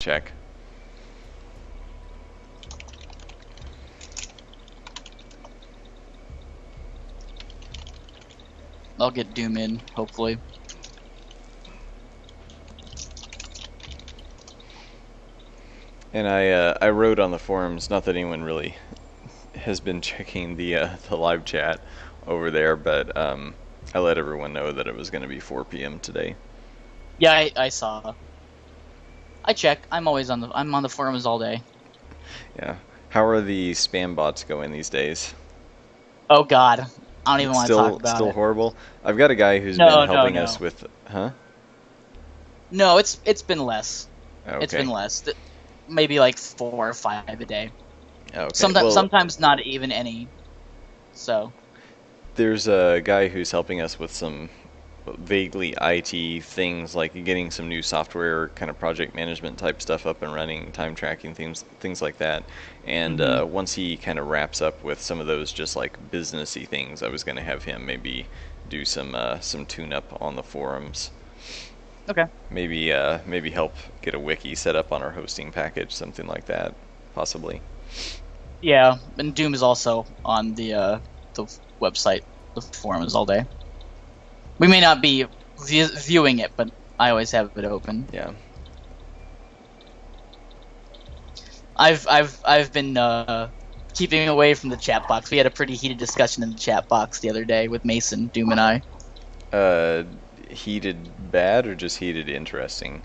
check. I'll get Doom in, hopefully. And I wrote on the forums, not that anyone really has been checking the live chat over there, but I let everyone know that it was going to be 4 p.m. today. Yeah, I saw. I check. I'm on the forums all day. Yeah. How are the spam bots going these days? Oh God, I don't even want to talk about it. Still horrible. I've got a guy who's been helping us with, No, it's been less. Okay. It's been less. Maybe like 4 or 5 a day. Okay. Sometimes not even any. So. There's a guy who's helping us with some vaguely IT things, like getting some new software, kind of project management type stuff up and running, time tracking things like that. And once he kind of wraps up with some of those just like businessy things, I was going to have him maybe do some tune-up on the forums. Okay. Maybe help get a wiki set up on our hosting package, something like that, possibly. Yeah, and Doom is also on the website, the forums all day. We may not be viewing it, but I always have it open. Yeah. I've been keeping away from the chat box. We had a pretty heated discussion in the chat box the other day with Mason, Doom, and I. Heated bad or just heated interesting?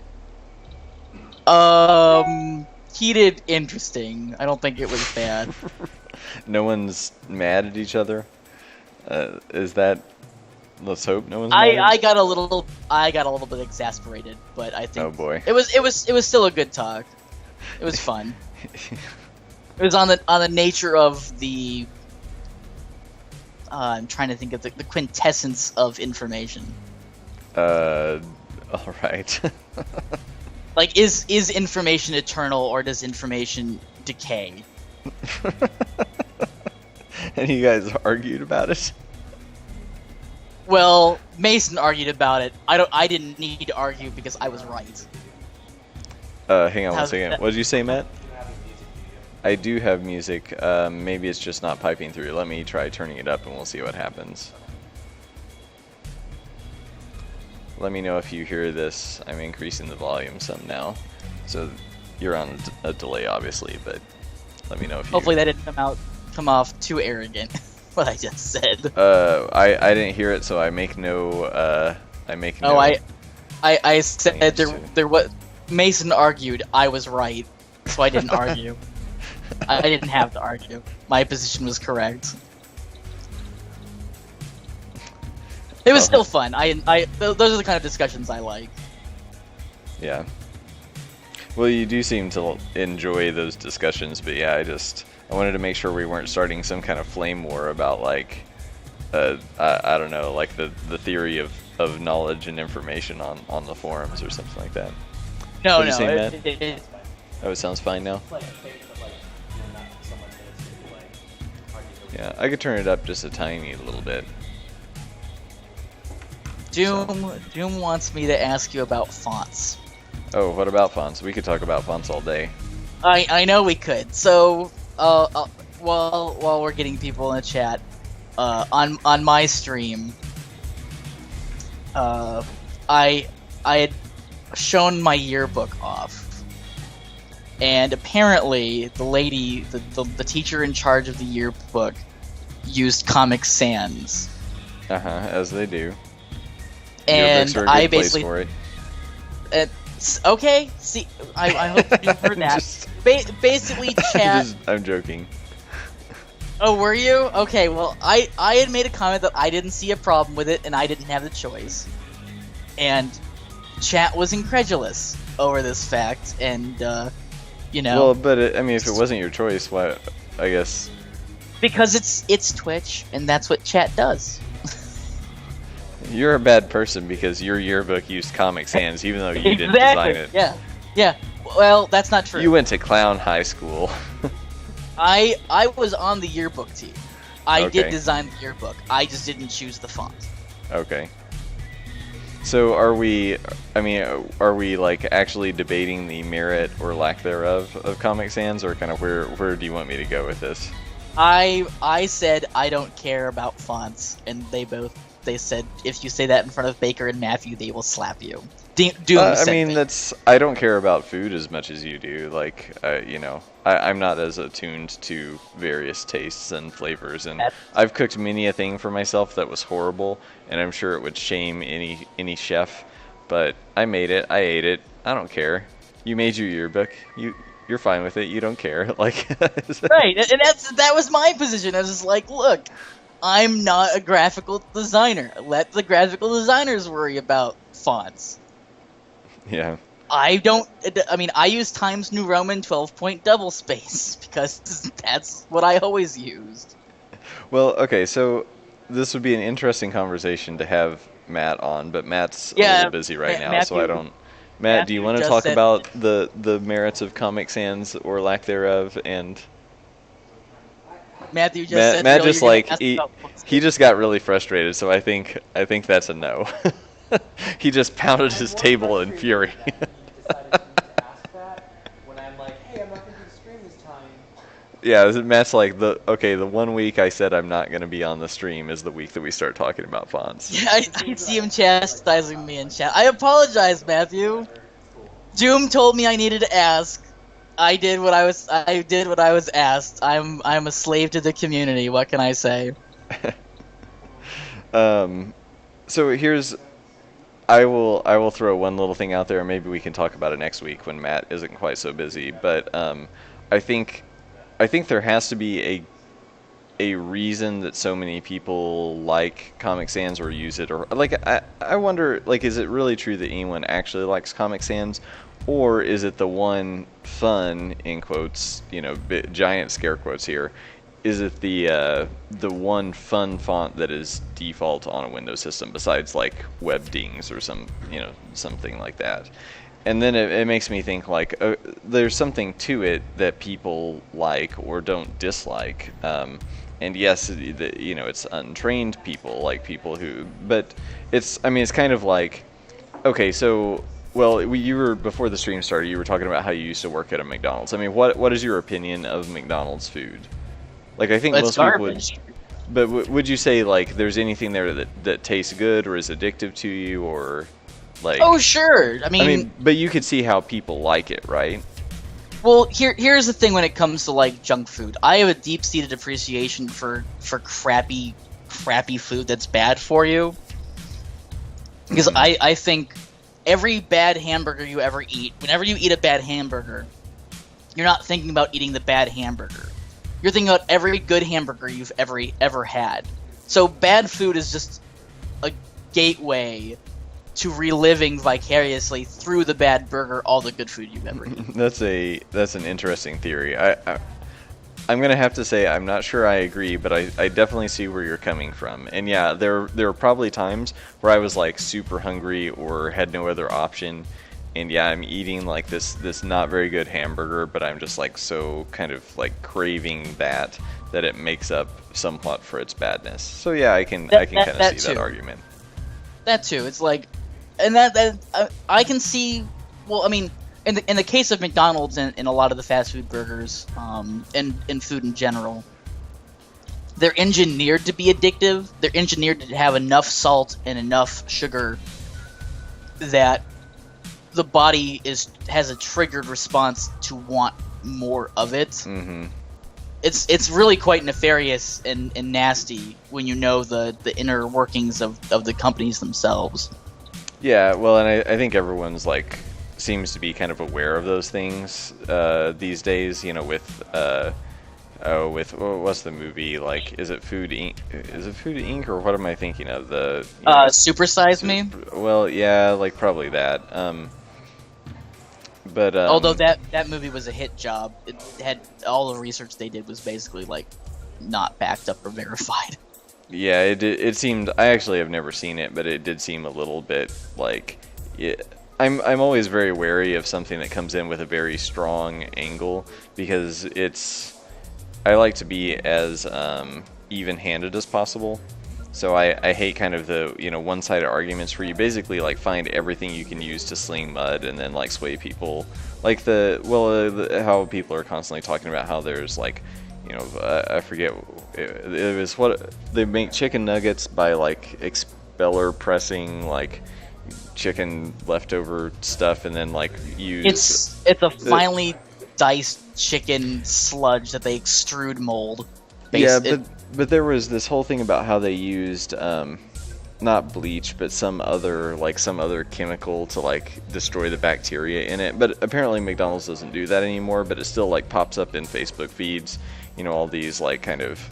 Heated interesting. I don't think it was bad. No one's mad at each other? Is that... Let's hope no one's mad. I got a little bit exasperated, but I think... Oh boy. It was still a good talk. It was fun. It was on the nature of the... I'm trying to think of the quintessence of information. Alright. Like, is information eternal, or does information decay? And you guys argued about it? Well, Mason argued about it. I didn't need to argue because I was right. Hang on one second. What did you say, Matt? I do have music. Maybe it's just not piping through. Let me try turning it up and we'll see what happens. Let me know if you hear this. I'm increasing the volume some now. So you're on a delay, obviously, but let me know if you... Hopefully that didn't come off too arrogant, what I just said. I didn't hear it, so I make no... I said there was... Mason argued I was right, so I didn't argue. I didn't have to argue. My position was correct. It was still fun. Those are the kind of discussions I like. Yeah. Well, you do seem to enjoy those discussions, but yeah, I wanted to make sure we weren't starting some kind of flame war about like, I don't know, like the theory of knowledge and information on the forums or something like that. No, what did you say, Matt? Oh, it sounds fine now? Yeah, I could turn it up just a tiny little bit. Doom wants me to ask you about fonts. Oh, what about fonts? We could talk about fonts all day. I know we could. So, while we're getting people in the chat, on my stream, I had shown my yearbook off, and apparently the lady, the teacher in charge of the yearbook, used Comic Sans. As they do. And Yearbooks are a good I place basically, for it. Okay. See, I hope you heard that. Basically, chat. I'm joking. Oh, were you? Okay. Well, I had made a comment that I didn't see a problem with it, and I didn't have the choice. And chat was incredulous over this fact, and you know. Well, but I mean, if it wasn't your choice, why? I guess. Because it's Twitch, and that's what chat does. You're a bad person because your yearbook used Comic Sans, even though you didn't design it. Yeah. Well, that's not true. You went to clown high school. I was on the yearbook team. I did design the yearbook. I just didn't choose the font. Okay. So are we? I mean, are we like actually debating the merit or lack thereof of Comic Sans, or kind of where do you want me to go with this? I said I don't care about fonts, and they said if you say that in front of Baker and Matthew, they will slap you. Doom I said mean, that. I don't care about food as much as you do. Like, you know, I'm not as attuned to various tastes and flavors, and That- I've cooked many a thing for myself that was horrible, and I'm sure it would shame any chef. But I made it. I ate it. I don't care. You made your yearbook. You're fine with it. You don't care. Like, Right, and that was my position. I was just like, look, I'm not a graphical designer. Let the graphical designers worry about fonts. yeah. I don't. I mean, I use Times New Roman 12-point double space because that's what I always used. Well, okay, so this would be an interesting conversation to have Matt on, but Matt's a Yeah, little busy right now, so I Matthew. don't. Matt, do you Matthew want to just talk said about the merits of Comic Sans or lack thereof? And Matthew just Matt, said. Matt Really, just you're gonna like ask about fonts? he just got really frustrated, so I think that's a no. He just pounded his table in fury. Yeah, Matt's like the 1 week I said I'm not gonna be on the stream is the week that we start talking about fonts. Yeah, I see him chastising me in chat. I apologize, Matthew. Doom told me I needed to ask. I did what I was asked. I'm a slave to the community. What can I say? So here's I will throw one little thing out there. Maybe we can talk about it next week when Matt isn't quite so busy. But I think there has to be a reason that so many people like Comic Sans or use it, or like I wonder, like, is it really true that anyone actually likes Comic Sans, or is it the one fun, in quotes, you know, giant scare quotes here, is it the one fun font that is default on a Windows system besides like WebDings or something like that? And then it makes me think like there's something to it that people like or don't dislike. And yes, it's untrained people, like people who, but it's kind of like, okay, so you were, before the stream started, you were talking about how you used to work at a McDonald's. I mean, what is your opinion of McDonald's food? Like, I think It's most people would, garbage. but would you say like there's anything there that tastes good or is addictive to you, or like? Oh sure. I mean, But you could see how people like it, right? well, here's the thing when it comes to like junk food. I have a deep-seated appreciation for crappy food that's bad for you. Because I think every bad hamburger you ever eat, whenever you eat a bad hamburger, you're not thinking about eating the bad hamburger. You're thinking about every good hamburger you've ever had. So bad food is just a gateway to reliving vicariously through the bad burger all the good food you've ever eaten. That's an interesting theory. I'm gonna have to say I'm not sure I agree, but I definitely see where you're coming from. And yeah, there are probably times where I was like super hungry or had no other option, and yeah, I'm eating like this not very good hamburger, but I'm just like so kind of like craving that it makes up somewhat for its badness. So yeah, I can kind of see that argument. That too. It's like, and that I can see. Well, I mean, in the case of McDonald's and in a lot of the fast food burgers, and food in general, they're engineered to be addictive. They're engineered to have enough salt and enough sugar that the body has a triggered response to want more of it. Mm-hmm. It's really quite nefarious and nasty when you know the inner workings of the companies themselves. Yeah, well, and I think everyone's like seems to be kind of aware of those things these days. You know, with what's the movie, like? Is it Food Inc? Is it Food Inc. or what am I thinking of? Supersize Me. Well, yeah, like probably that. But Although that movie was a hit job, it had all the research they did was basically like not backed up or verified. Yeah, it seemed. I actually have never seen it, but it did seem a little bit like. I'm always very wary of something that comes in with a very strong angle, because I like to be as even-handed as possible. So I hate kind of the, one-sided arguments where you basically like find everything you can use to sling mud and then like sway people. Like how people are constantly talking about how there's like, I forget, it was what they make chicken nuggets by like expeller pressing like chicken leftover stuff and then like use. It's a finely diced chicken sludge that they extrude mold. Yeah, but there was this whole thing about how they used not bleach, but some other chemical to like destroy the bacteria in it. But apparently McDonald's doesn't do that anymore. But it still like pops up in Facebook feeds. All these like kind of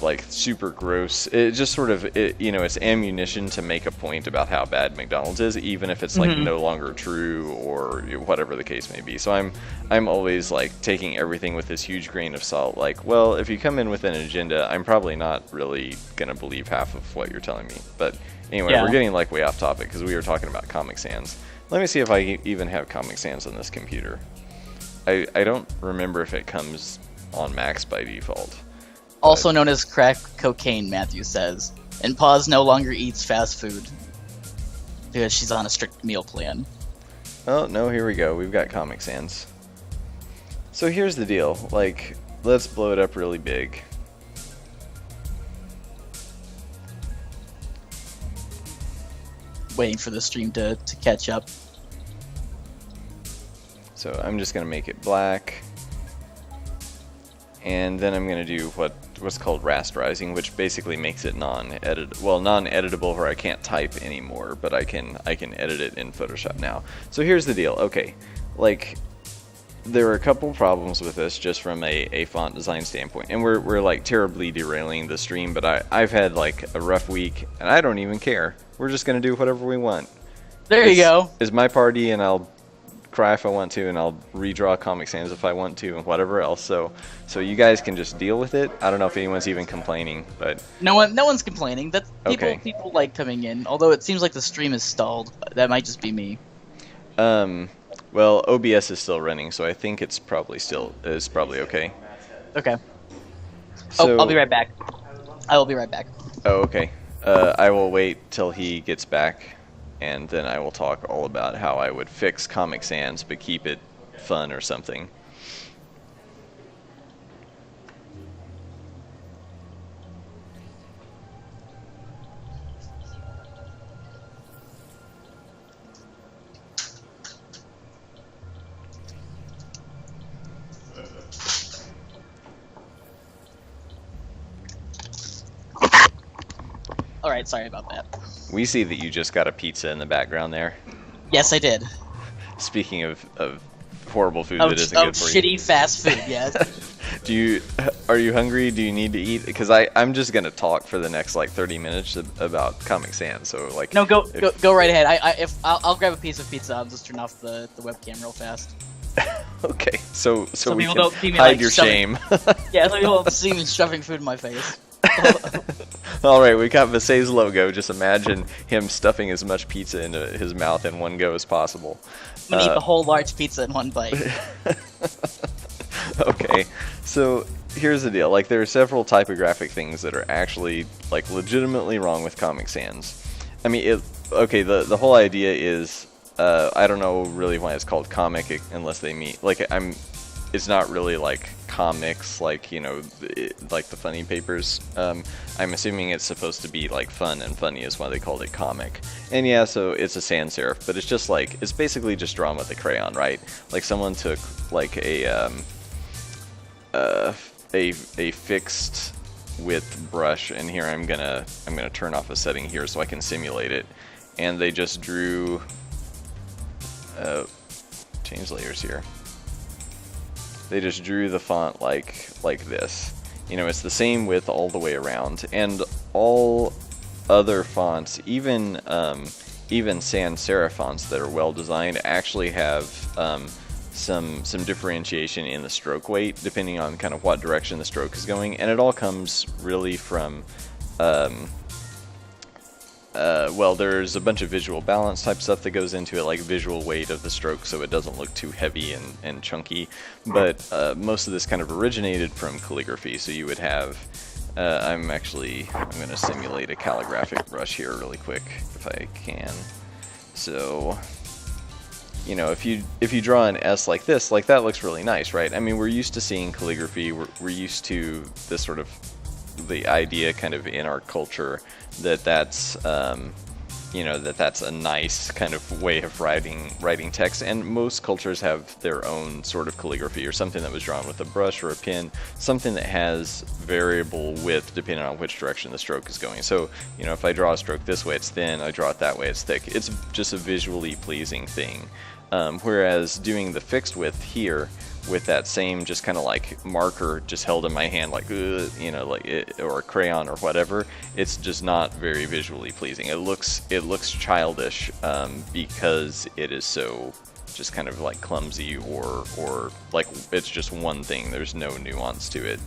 like super gross. It just sort of it's ammunition to make a point about how bad McDonald's is, even if it's like no longer true or whatever the case may be. So I'm always like taking everything with this huge grain of salt. Like, well, if you come in with an agenda, I'm probably not really gonna believe half of what you're telling me. But anyway, we're getting like way off topic because we were talking about Comic Sans. Let me see if I even have Comic Sans on this computer. I don't remember if it comes on Max by default. Also known as crack cocaine, Matthew says. And Paz no longer eats fast food because she's on a strict meal plan. Oh, no, here we go. We've got Comic Sans. So here's the deal. Like, let's blow it up really big. Waiting for the stream to catch up. So I'm just going to make it black. And then I'm going to do what's called Rasterizing, which basically makes it non-editable where I can't type anymore, but I can edit it in Photoshop now. So here's the deal. Okay, like there are a couple problems with this just from a font design standpoint, and we're like terribly derailing the stream, but I've had like a rough week, and I don't even care. We're just going to do whatever we want. There you go. It's my party, and I'll cry if I want to, and I'll redraw Comic Sans if I want to, and whatever else. So you guys can just deal with it. I don't know if anyone's even complaining, but no one's complaining. That okay. People like coming in. Although it seems like the stream is stalled. That might just be me. Well, OBS is still running, so I think it's probably okay. Okay. So, I'll be right back. I will be right back. Oh, okay. I will wait till he gets back, and then I will talk all about how I would fix Comic Sans but keep it fun or something. Alright, sorry about that. We see that you just got a pizza in the background there. Yes, I did. Speaking of horrible food that isn't good for you. Shitty fast food, yes. Are you hungry? Do you need to eat? Because I'm just gonna talk for the next like 30 minutes about Comic Sans. So like. No, go right ahead. I'll grab a piece of pizza. I'll just turn off the webcam real fast. Okay, so we people can don't see me, hide like, your shame. Yeah, so people don't see me shoving food in my face. All right, we got Vasey's logo. Just imagine him stuffing as much pizza into his mouth in one go as possible. I'm gonna eat the whole large pizza in one bite. Okay, so here's the deal. Like, there are several typographic things that are actually like legitimately wrong with Comic Sans. I mean, the whole idea is I don't know really why it's called comic unless they mean like it's not really like comics, like, like the funny papers. I'm assuming it's supposed to be like fun, and funny is why they called it comic. And yeah, so it's a sans serif, but it's just like, it's basically just drawn with a crayon, right? Like someone took like a fixed width brush, and here I'm gonna turn off a setting here so I can simulate it, and they just drew change layers here. They just drew the font like this. It's the same width all the way around, and all other fonts, even sans serif fonts that are well designed, actually have some differentiation in the stroke weight depending on kind of what direction the stroke is going, and it all comes really from well, there's a bunch of visual balance type stuff that goes into it, like visual weight of the stroke so it doesn't look too heavy and chunky, but most of this kind of originated from calligraphy. So you would have I'm going to simulate a calligraphic brush here really quick if I can. So, you know, if you draw an S like this, like that looks really nice, right? I mean, we're used to seeing calligraphy. We're used to this sort of the idea kind of in our culture that that's you know, that that's a nice kind of way of writing text, and most cultures have their own sort of calligraphy or something that was drawn with a brush or a pen, something that has variable width depending on which direction the stroke is going. So, you know, if I draw a stroke this way, it's thin. I draw it that way, it's thick. It's just a visually pleasing thing. Whereas doing the fixed width here with that same just kind of like marker just held in my hand, like you know, like it, or a crayon or whatever, it's just not very visually pleasing. It looks childish because it is so just kind of like clumsy or like it's just one thing. There's no nuance to it.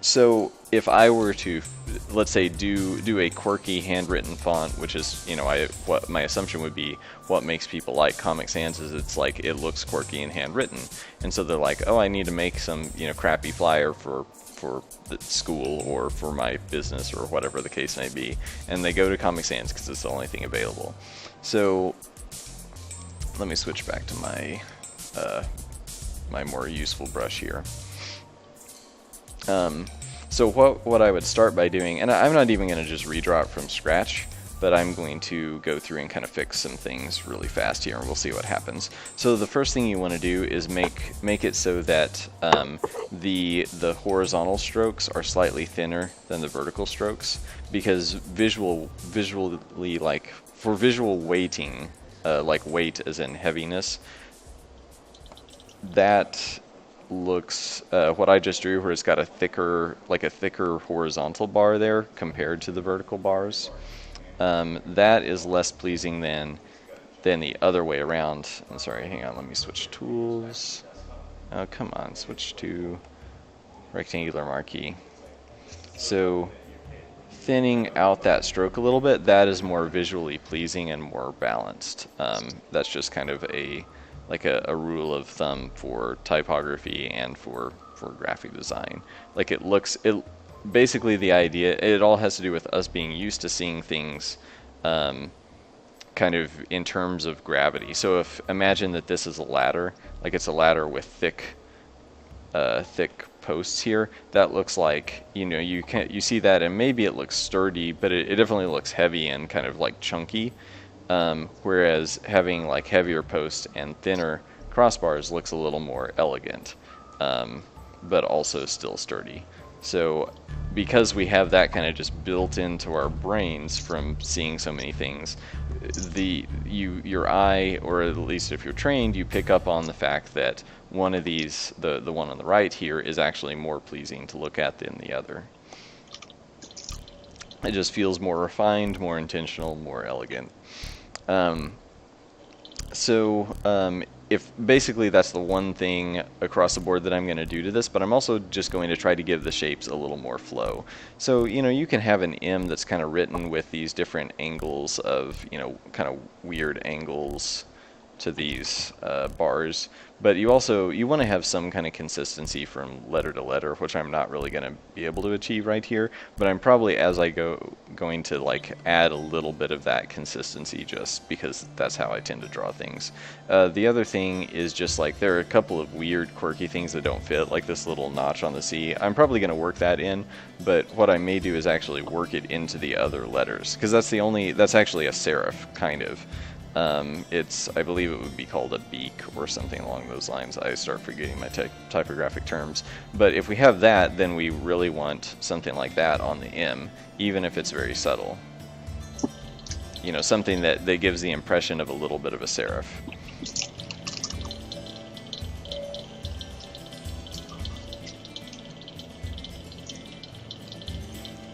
So if I were to, let's say, do a quirky handwritten font, which is, you know, what my assumption would be, what makes people like Comic Sans is it's like it looks quirky and handwritten, and so they're like, oh, I need to make some, you know, crappy flyer for the school or for my business or whatever the case may be, and they go to Comic Sans because it's the only thing available. So let me switch back to my my more useful brush here. So what I would start by doing, and I'm not even going to just redraw it from scratch, but I'm going to go through and kind of fix some things really fast here, and we'll see what happens. So the first thing you want to do is make it so that the horizontal strokes are slightly thinner than the vertical strokes, because visually, like for visual weighting, like weight as in heaviness, that looks what I just drew, where it's got a thicker horizontal bar there compared to the vertical bars. That is less pleasing than the other way around. I'm sorry, hang on, let me switch tools. Oh, come on, switch to rectangular marquee. So thinning out that stroke a little bit, that is more visually pleasing and more balanced. That's just kind of a rule of thumb for typography and for graphic design. Like it basically the idea, it all has to do with us being used to seeing things kind of in terms of gravity. So imagine that this is a ladder, like it's a ladder with thick posts here. That looks like, you know, you see that and maybe it looks sturdy, but it definitely looks heavy and kind of like chunky. Whereas having like heavier posts and thinner crossbars looks a little more elegant, but also still sturdy. So because we have that kind of just built into our brains from seeing so many things, your eye, or at least if you're trained, you pick up on the fact that one of these, the one on the right here, is actually more pleasing to look at than the other. It just feels more refined, more intentional, more elegant. If basically that's the one thing across the board that I'm going to do to this, but I'm also just going to try to give the shapes a little more flow. So, you know, you can have an M that's kind of written with these different angles of, you know, kind of weird angles to these bars, but you want to have some kind of consistency from letter to letter, which I'm not really going to be able to achieve right here, but I'm probably, as I go, going to like add a little bit of that consistency just because that's how I tend to draw things. The other thing is just like there are a couple of weird quirky things that don't fit, like this little notch on the C. I'm probably going to work that in, but what I may do is actually work it into the other letters, because that's actually a serif kind of. I believe it would be called a beak or something along those lines. I start forgetting my typographic terms. But if we have that, then we really want something like that on the M, even if it's very subtle. You know, something that gives the impression of a little bit of a serif.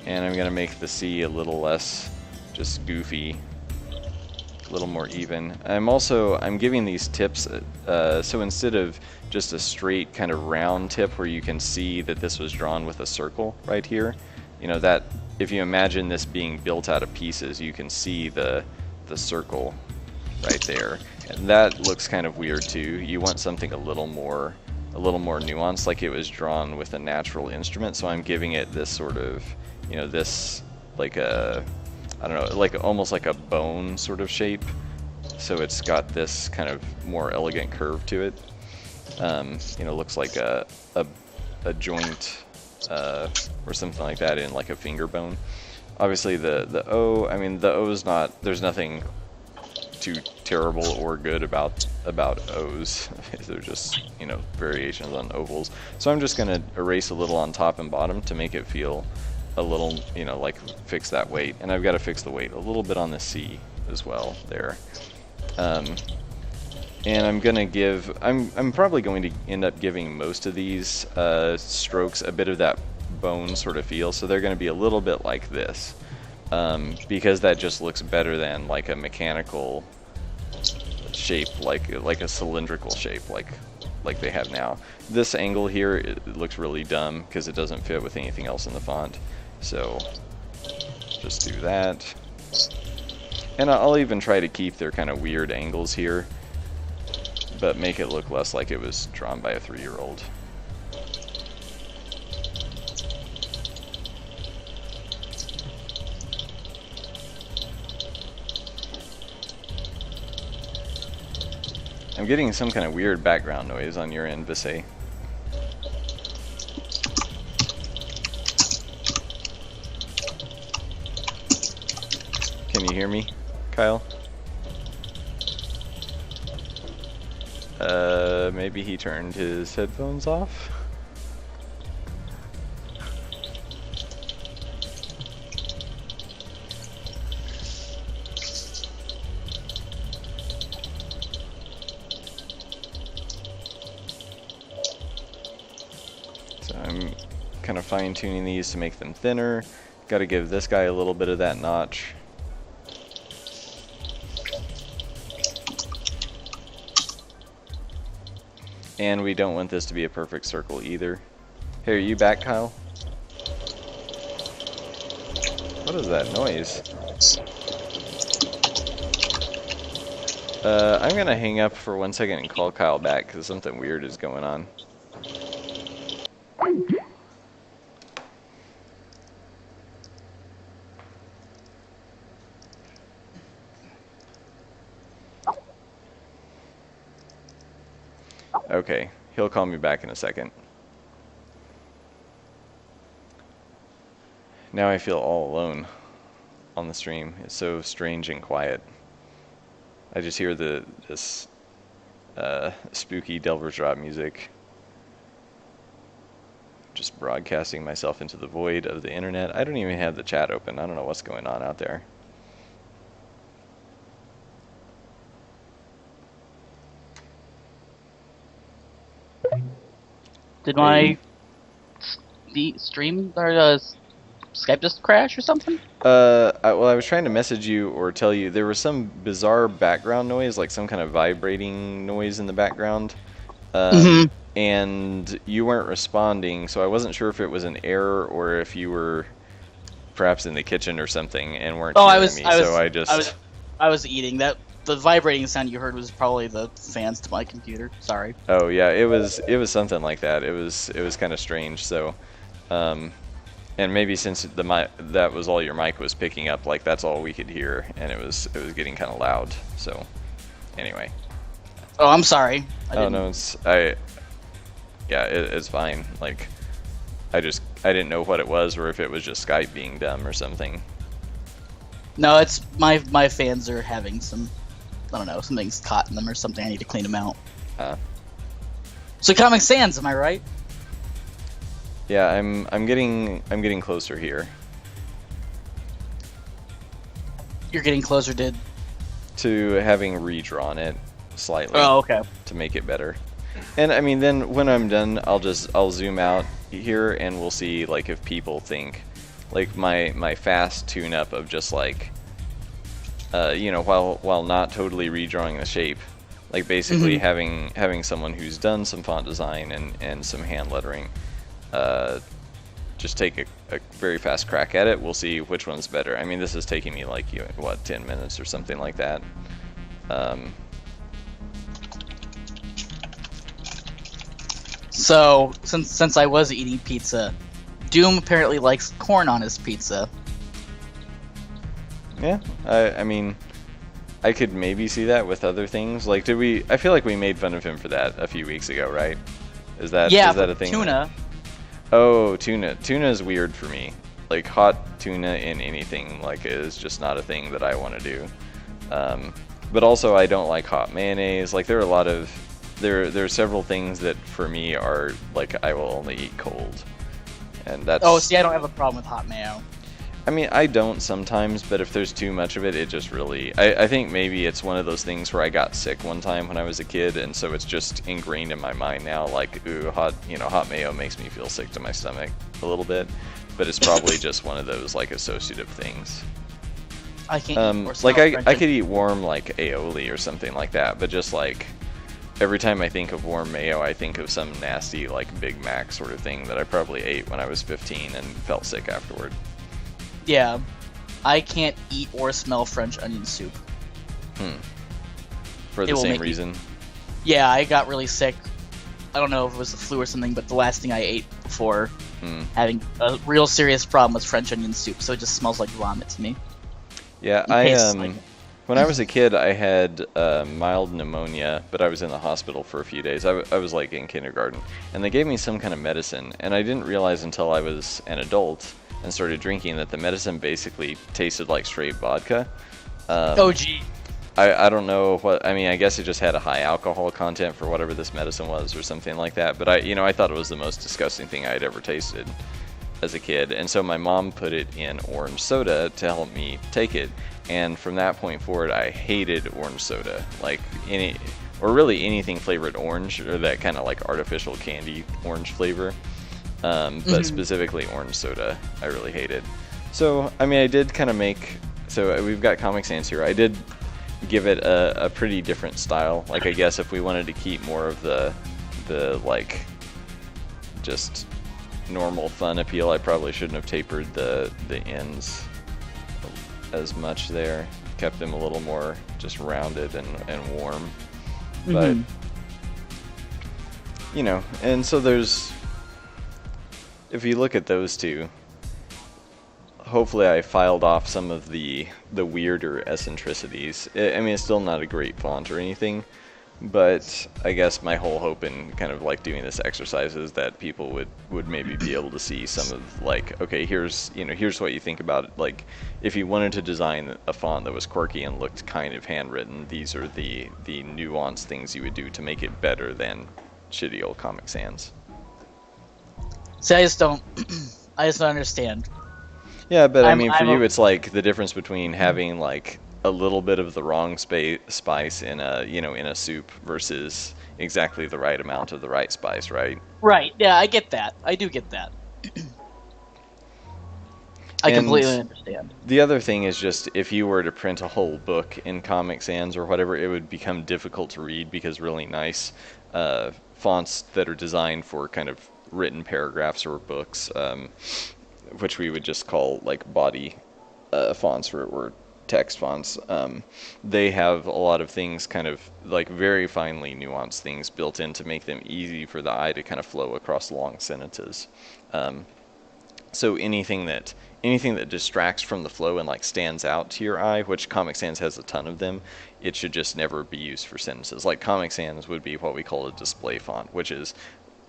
And I'm going to make the C a little less just goofy, a little more even. I'm giving these tips, so instead of just a straight kind of round tip where you can see that this was drawn with a circle right here, you know, that if you imagine this being built out of pieces, you can see the circle right there, and that looks kind of weird too. You want something a little more a little more nuanced, like it was drawn with a natural instrument. So I'm giving it this sort of, you know, this like a, I don't know, like almost like a bone sort of shape. So it's got this kind of more elegant curve to it. You know, looks like a joint or something like that in like a finger bone. Obviously the O, I mean the O is not, there's nothing too terrible or good about O's. They're just, you know, variations on ovals. So I'm just gonna erase a little on top and bottom to make it feel a little, you know, like fix that weight. And I've got to fix the weight a little bit on the C as well there. And I'm gonna give, I'm probably going to end up giving most of these strokes a bit of that bone sort of feel, so they're gonna be a little bit like this, because that just looks better than like a mechanical shape, like a cylindrical shape, like they have now. This angle here, it looks really dumb because it doesn't fit with anything else in the font. So just do that. And I'll even try to keep their kind of weird angles here, but make it look less like it was drawn by a 3-year-old. I'm getting some kind of weird background noise on your end, Visay. Can you hear me, Kyle? Maybe he turned his headphones off? So I'm kind of fine-tuning these to make them thinner. Got to give this guy a little bit of that notch. And we don't want this to be a perfect circle either. Hey, are you back, Kyle? What is that noise? I'm gonna hang up for 1 second and call Kyle back because something weird is going on. Okay, he'll call me back in a second. Now I feel all alone on the stream. It's so strange and quiet. I just hear this spooky Delver's Drop music. Just broadcasting myself into the void of the internet. I don't even have the chat open. I don't know what's going on out there. Did my stream or Skype just crash or something? Well, I was trying to message you or tell you there was some bizarre background noise, like some kind of vibrating noise in the background, and you weren't responding, so I wasn't sure if it was an error or if you were perhaps in the kitchen or something and weren't hearing me. I was eating. That the vibrating sound you heard was probably the fans to my computer. Sorry. Oh yeah, it was something like that. It was kind of strange. So, and maybe since the mic, that was all your mic was picking up, like that's all we could hear, and it was getting kind of loud. So, anyway. Oh, I'm sorry. No, it's fine. Like, I didn't know what it was or if it was just Skype being dumb or something. No, it's my fans are having some, I don't know, something's caught in them or something. I need to clean them out. So Comic Sans, am I right? Yeah, I'm getting closer here. You're getting closer to having redrawn it slightly. Oh, okay. To make it better. And I mean, then when I'm done, I'll zoom out here and we'll see like if people think like my fast tune-up of just like you know, while not totally redrawing the shape, like basically having someone who's done some font design and some hand lettering just take a very fast crack at it. We'll see which one's better. I mean, this is taking me like 10 minutes or something like that. So since I was eating pizza, Doom apparently likes corn on his pizza. Yeah, I mean, I could maybe see that with other things. Like, did we? I feel like we made fun of him for that a few weeks ago, right? Is that a thing? Tuna. Oh, tuna. Tuna is weird for me. Like hot tuna in anything like is just not a thing that I want to do. But also I don't like hot mayonnaise. Like there are a lot of there are several things that for me are like I will only eat cold. And that's Oh, see, I don't have a problem with hot mayo. I mean, I don't sometimes, but if there's too much of it, it just really... I think maybe it's one of those things where I got sick one time when I was a kid, and so it's just ingrained in my mind now, like, ooh, hot mayo makes me feel sick to my stomach a little bit, but it's probably just one of those, like, associative things. I can't eat like, I could eat warm, like, aioli or something like that, but just, like, every time I think of warm mayo, I think of some nasty, like, Big Mac sort of thing that I probably ate when I was 15 and felt sick afterward. Yeah, I can't eat or smell French onion soup. For the same reason? Yeah, I got really sick. I don't know if it was the flu or something, but the last thing I ate before having a real serious problem was French onion soup, so it just smells like vomit to me. Yeah, when I was a kid, I had mild pneumonia, but I was in the hospital for a few days. I was like in kindergarten, and they gave me some kind of medicine, and I didn't realize until I was an adult and started drinking that the medicine basically tasted like straight vodka. Oh, gee. I don't know what, I mean, I guess it just had a high alcohol content for whatever this medicine was or something like that, but I thought it was the most disgusting thing I had ever tasted as a kid, and so my mom put it in orange soda to help me take it, and from that point forward, I hated orange soda, like really anything flavored orange, or that kind of like artificial candy orange flavor. But specifically orange soda, I really hated. So, I mean, I did kind of so we've got Comic Sans here. I did give it a pretty different style. Like, I guess if we wanted to keep more of the like, just normal fun appeal, I probably shouldn't have tapered the ends as much there. Kept them a little more just rounded and warm. But, and so if you look at those two, hopefully I filed off some of the weirder eccentricities. I mean, it's still not a great font or anything, but I guess my whole hope in kind of like doing this exercise is that people would maybe be able to see some of like, okay, here's what you think about it. Like, if you wanted to design a font that was quirky and looked kind of handwritten, these are the nuanced things you would do to make it better than shitty old Comic Sans. See, I just don't understand. Yeah, but I mean, for you, it's like the difference between having like a little bit of the wrong spice in a soup versus exactly the right amount of the right spice, right? Right. Yeah, I get that. I do get that. I completely understand. The other thing is just if you were to print a whole book in Comic Sans or whatever, it would become difficult to read because really nice fonts that are designed for kind of written paragraphs or books, which we would just call like body fonts or text fonts, they have a lot of things kind of like very finely nuanced things built in to make them easy for the eye to kind of flow across long sentences. So anything that distracts from the flow and like stands out to your eye, which Comic Sans has a ton of them, it should just never be used for sentences. Like Comic Sans would be what we call a display font, which is,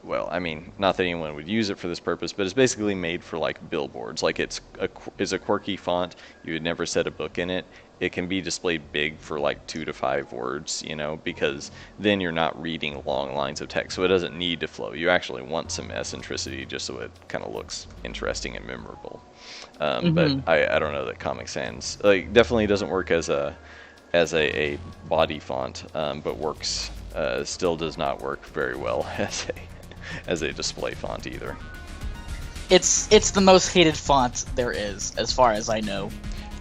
well, I mean, not that anyone would use it for this purpose, but it's basically made for like billboards. Like it's a quirky font. You would never set a book in it. It can be displayed big for like 2 to 5 words, because then you're not reading long lines of text. So it doesn't need to flow. You actually want some eccentricity just so it kind of looks interesting and memorable. But I don't know that Comic Sans definitely doesn't work as a body font, but works still does not work very well as a display font either. It's the most hated font there is, as far as I know.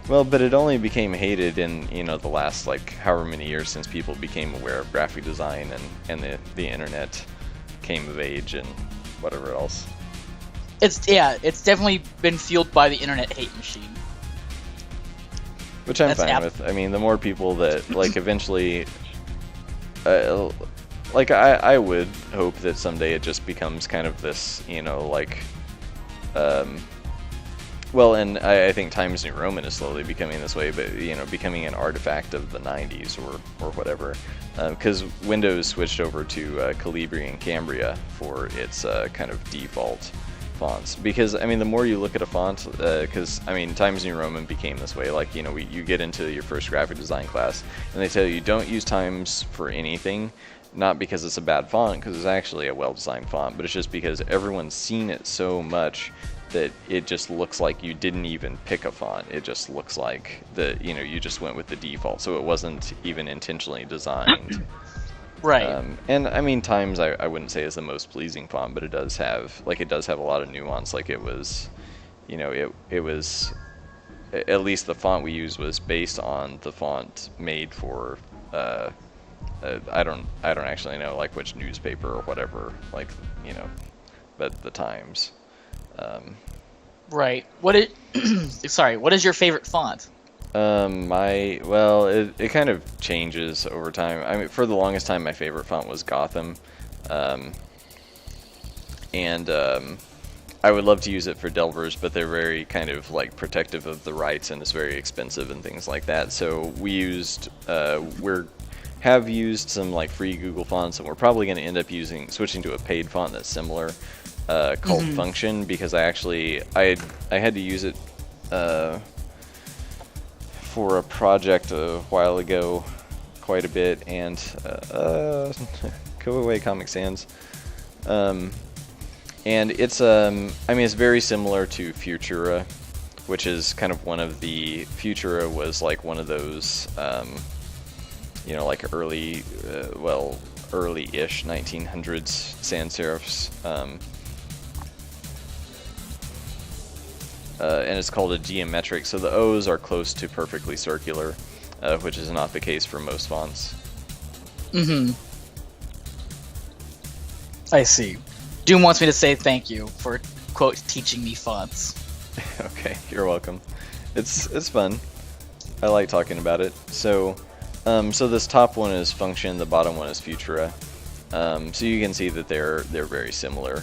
Well, but it only became hated in the last like however many years since people became aware of graphic design and the internet came of age and whatever else. It's definitely been fueled by the internet hate machine. Which I'm fine with. I mean, the more people that like eventually, like I would hope that someday it just becomes kind of this, like, um, well, and I think Times New Roman is slowly becoming this way, but becoming an artifact of the '90s or whatever, because Windows switched over to Calibri and Cambria for its kind of default fonts. Because I mean, the more you look at a font, because I mean, Times New Roman became this way. Like you get into your first graphic design class, and they tell you don't use Times for anything. Not because it's a bad font, because it's actually a well-designed font, but it's just because everyone's seen it so much that it just looks like you didn't even pick a font. It just looks like you just went with the default, so it wasn't even intentionally designed. Right. And I mean, Times I wouldn't say is the most pleasing font, but it does have a lot of nuance. Like it was, it was, at least the font we used was based on the font made for. I don't actually know like which newspaper or whatever, like but the Times. Right. What is your favorite font? It kind of changes over time. I mean, for the longest time, my favorite font was Gotham, and I would love to use it for Delvers, but they're very kind of like protective of the rights, and it's very expensive and things like that. So have used some like free Google fonts, and we're probably going to end up switching to a paid font that's similar, called Function, because I had to use it for a project a while ago, quite a bit, and go away Comic Sans. And it's I mean, it's very similar to Futura, which is kind of one of the Futura was like one of those like early-ish 1900s sans serifs, and it's called a geometric, so the O's are close to perfectly circular, which is not the case for most fonts. I see. Doom wants me to say thank you for, quote, teaching me fonts. Okay, you're welcome. It's fun. I like talking about it. So this top one is Function, the bottom one is Futura. So you can see that they're very similar.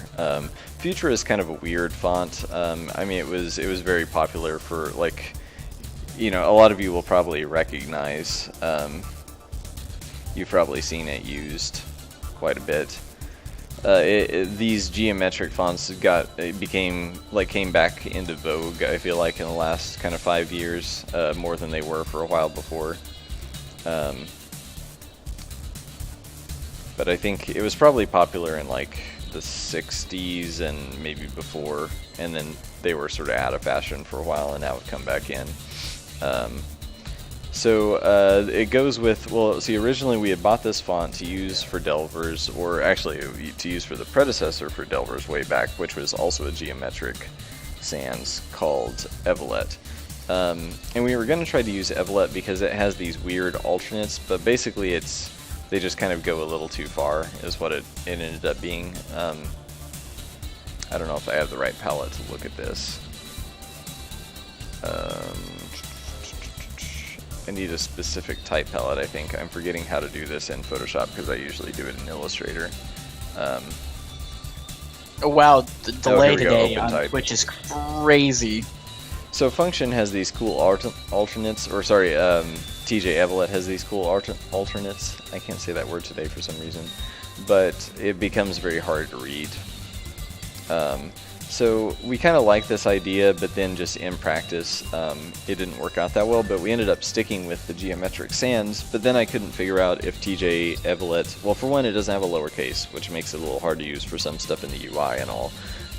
Futura is kind of a weird font. I mean, it was very popular for, like, a lot of you will probably recognize. You've probably seen it used quite a bit. These geometric fonts came back into vogue, I feel like, in the last kind of 5 years, more than they were for a while before. But I think it was probably popular in like the 60s and maybe before, and then they were sort of out of fashion for a while, and now have come back in. It goes with, originally we had bought this font to use for Delvers, or actually to use for the predecessor for Delvers way back, which was also a geometric sans called Evelet. And we were going to try to use Evelet because it has these weird alternates, but basically they just kind of go a little too far, is what it ended up being. I don't know if I have the right palette to look at this. I need a specific type palette, I think. I'm forgetting how to do this in Photoshop because I usually do it in Illustrator. Oh wow, the delay today on Twitch is crazy. So Function has these cool alternates, or sorry, TJ Evelet has these cool alternates. I can't say that word today for some reason, but it becomes very hard to read. So we kind of like this idea, but then just in practice, it didn't work out that well, but we ended up sticking with the geometric sans, but then I couldn't figure out if TJ Evelet, well, for one, it doesn't have a lowercase, which makes it a little hard to use for some stuff in the UI and all.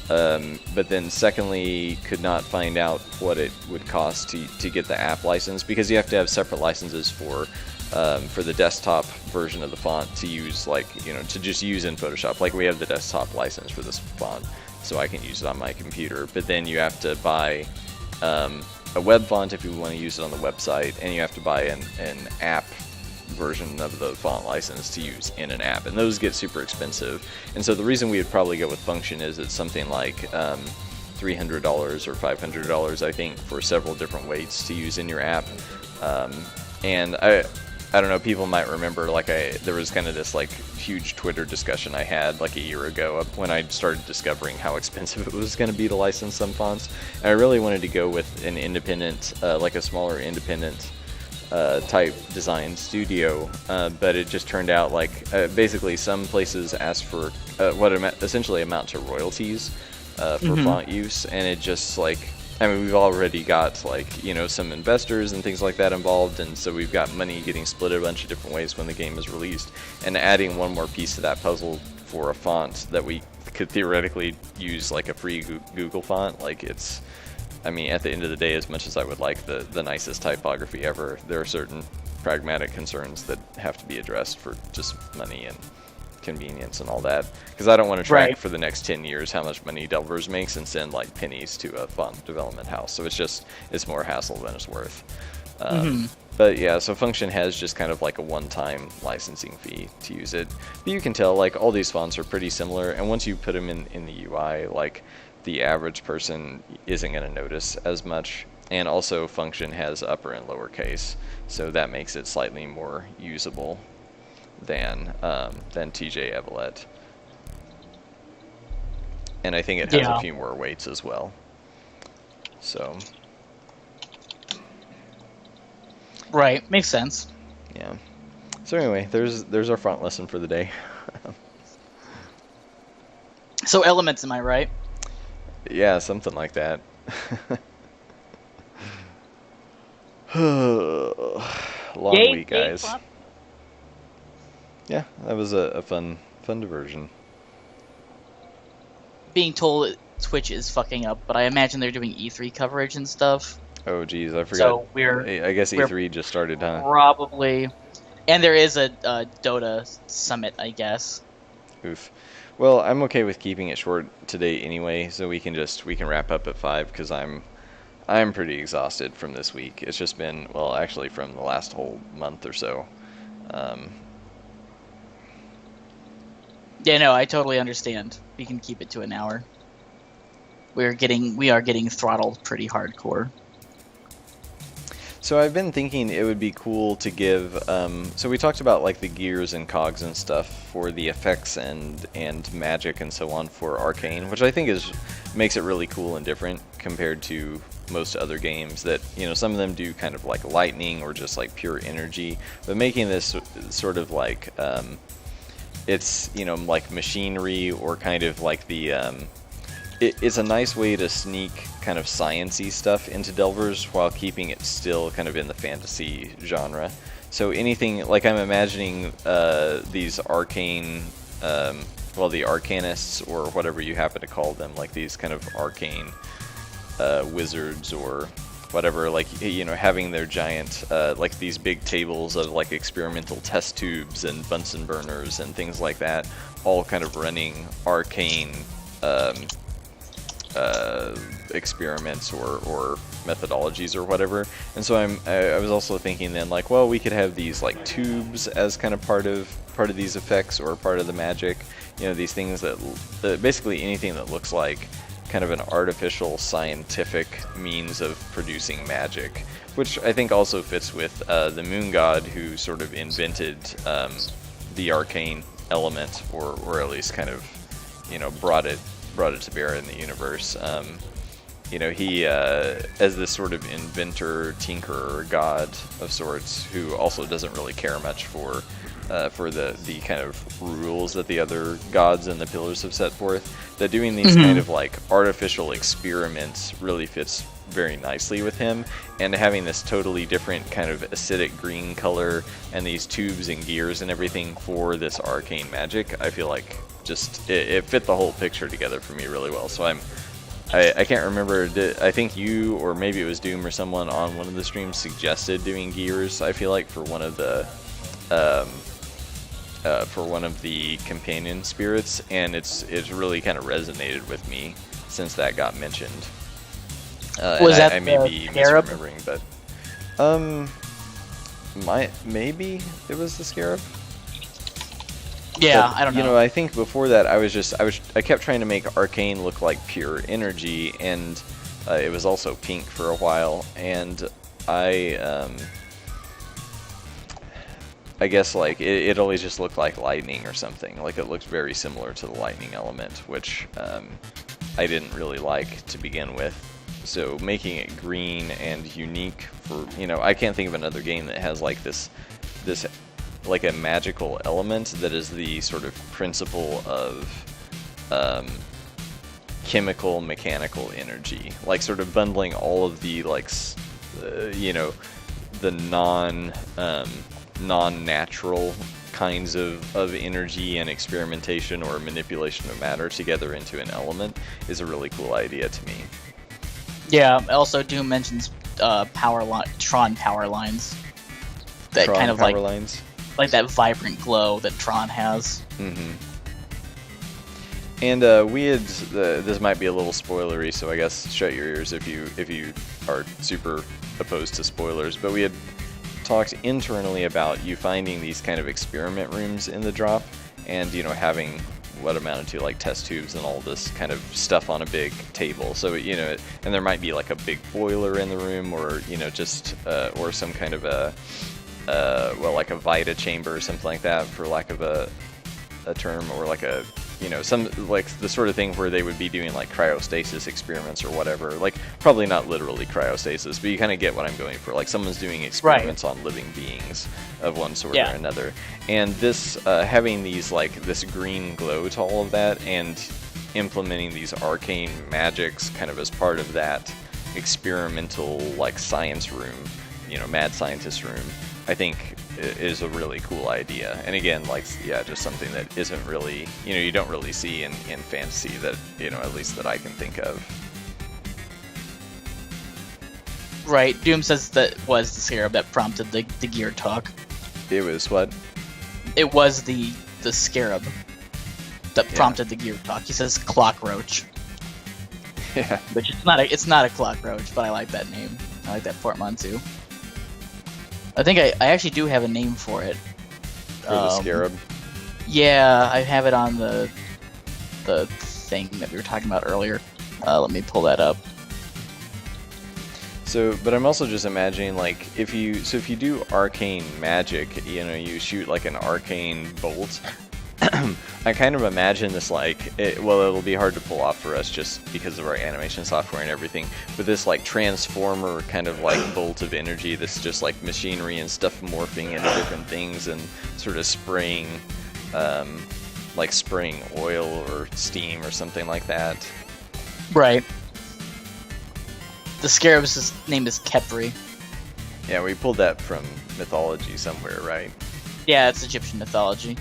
But then secondly, could not find out what it would cost to get the app license, because you have to have separate licenses for the desktop version of the font to use, like, to just use in Photoshop. Like, we have the desktop license for this font, so I can use it on my computer. But then you have to buy a web font if you want to use it on the website, and you have to buy an app version of the font license to use in an app, and those get super expensive. And so the reason we would probably go with Function is it's something like $300 or $500, I think, for several different weights to use in your app. And I don't know, people might remember, like, there was kind of this, like, huge Twitter discussion I had, like, a year ago when I started discovering how expensive it was going to be to license some fonts. And I really wanted to go with an independent, like a smaller independent type design studio, but it just turned out like basically some places asked for what essentially amount to royalties for font use, and it just like, I mean, we've already got like, you know, some investors and things like that involved, and so we've got money getting split a bunch of different ways when the game is released, and adding one more piece to that puzzle for a font that we could theoretically use like a free Google font, like it's, I mean, at the end of the day, as much as I would like the nicest typography ever, there are certain pragmatic concerns that have to be addressed for just money and convenience and all that. Because I don't want to track for the next 10 years how much money Delvers makes and send like pennies to a font development house. So it's more hassle than it's worth. But yeah, so Function has just kind of like a one-time licensing fee to use it. But you can tell like all these fonts are pretty similar, and once you put them in the UI, like the average person isn't going to notice as much. And also Function has upper and lower case, so that makes it slightly more usable than TJ Evelett. And I think it has a few more weights as well. So right, makes sense. Yeah. So anyway, there's our font lesson for the day. So Elements, am I right? Yeah, something like that. Long week, guys. Yeah, that was a fun diversion. Being told Twitch is fucking up, but I imagine they're doing E3 coverage and stuff. Oh geez, I forgot. So I guess E3 just started, huh? Probably. And there is a Dota summit, I guess. Oof. Well, I'm okay with keeping it short today anyway, so we can wrap up at 5 because I'm pretty exhausted from this week. It's just been, well, actually from the last whole month or so. Yeah, no, I totally understand. We can keep it to an hour. We are getting throttled pretty hardcore. So I've been thinking it would be cool to give, so we talked about like the gears and cogs and stuff for the effects and magic and so on for Arcane, which I think makes it really cool and different compared to most other games that, you know, some of them do kind of like lightning or just like pure energy, but making this sort of like, it's, you know, like machinery or kind of like the, it's a nice way to sneak kind of science-y stuff into Delvers while keeping it still kind of in the fantasy genre. So anything, like I'm imagining these arcane, well, the arcanists or whatever you happen to call them, like these kind of arcane wizards or whatever, like, you know, having their giant, like these big tables of like experimental test tubes and Bunsen burners and things like that, all kind of running arcane experiments or methodologies or whatever. And so I was also thinking then, like, well, we could have these like tubes as kind of part of these effects or part of the magic, you know, these things that basically anything that looks like kind of an artificial scientific means of producing magic, which I think also fits with the moon god who sort of invented the arcane element, or at least kind of, you know, brought it to bear in the universe. You know, he as this sort of inventor, tinkerer, god of sorts, who also doesn't really care much for the kind of rules that the other gods and the pillars have set forth, that doing these kind of like artificial experiments really fits very nicely with him, and having this totally different kind of acidic green color and these tubes and gears and everything for this arcane magic, I feel like just it fit the whole picture together for me really well. So I can't remember, I think you or maybe it was Doom or someone on one of the streams suggested doing gears, I feel like, for one of the companion spirits, and it's really kind of resonated with me since that got mentioned. Was that I may be scarab? misremembering, but maybe it was the scarab. Yeah, but, I don't know. You know, I think before that I kept trying to make arcane look like pure energy, and it was also pink for a while, and I guess like it always just looked like lightning or something. Like it looked very similar to the lightning element, which I didn't really like to begin with. So making it green and unique for, I can't think of another game that has like this like a magical element that is the sort of principle of chemical mechanical energy, like sort of bundling all of the like the non-natural kinds of energy and experimentation or manipulation of matter together into an element is a really cool idea to me. Yeah. Also, Doom mentions Tron power lines. That Tron kind of power lines. like that vibrant glow that Tron has. Mm-hmm. And we had this might be a little spoilery, so I guess shut your ears if you are super opposed to spoilers. But we had talked internally about you finding these kind of experiment rooms in the drop, and having what amounted to like test tubes and all this kind of stuff on a big table. So and there might be like a big boiler in the room, or just or some kind of a like a Vita chamber or something like that, for lack of a term, or like a some like the sort of thing where they would be doing like cryostasis experiments or whatever. Like probably not literally cryostasis, but you kind of get what I'm going for. Like someone's doing experiments on living beings of one sort or another. And this having these like this green glow to all of that, and implementing these arcane magics kind of as part of that experimental like science room, mad scientist room, I think is a really cool idea. And again, like, just something that isn't really, you don't really see in fantasy that, at least that I can think of. Right. Doom says that was the scarab that prompted the gear talk. It was what? It was the scarab that prompted the gear talk. He says clockroach. Yeah. Which it's not a clockroach, but I like that name. I like that portmanteau. I think I actually do have a name for it. For the scarab? Yeah, I have it on the thing that we were talking about earlier. Let me pull that up. So, but I'm also just imagining, like, if you do arcane magic, you shoot like an arcane bolt. I kind of imagine this like, it'll be hard to pull off for us just because of our animation software and everything, but this like transformer kind of like bolt of energy that's just like machinery and stuff morphing into different things and sort of spraying oil or steam or something like that. Right. The scarab's name is Khepri. Yeah, we pulled that from mythology somewhere, right? Yeah, it's Egyptian mythology.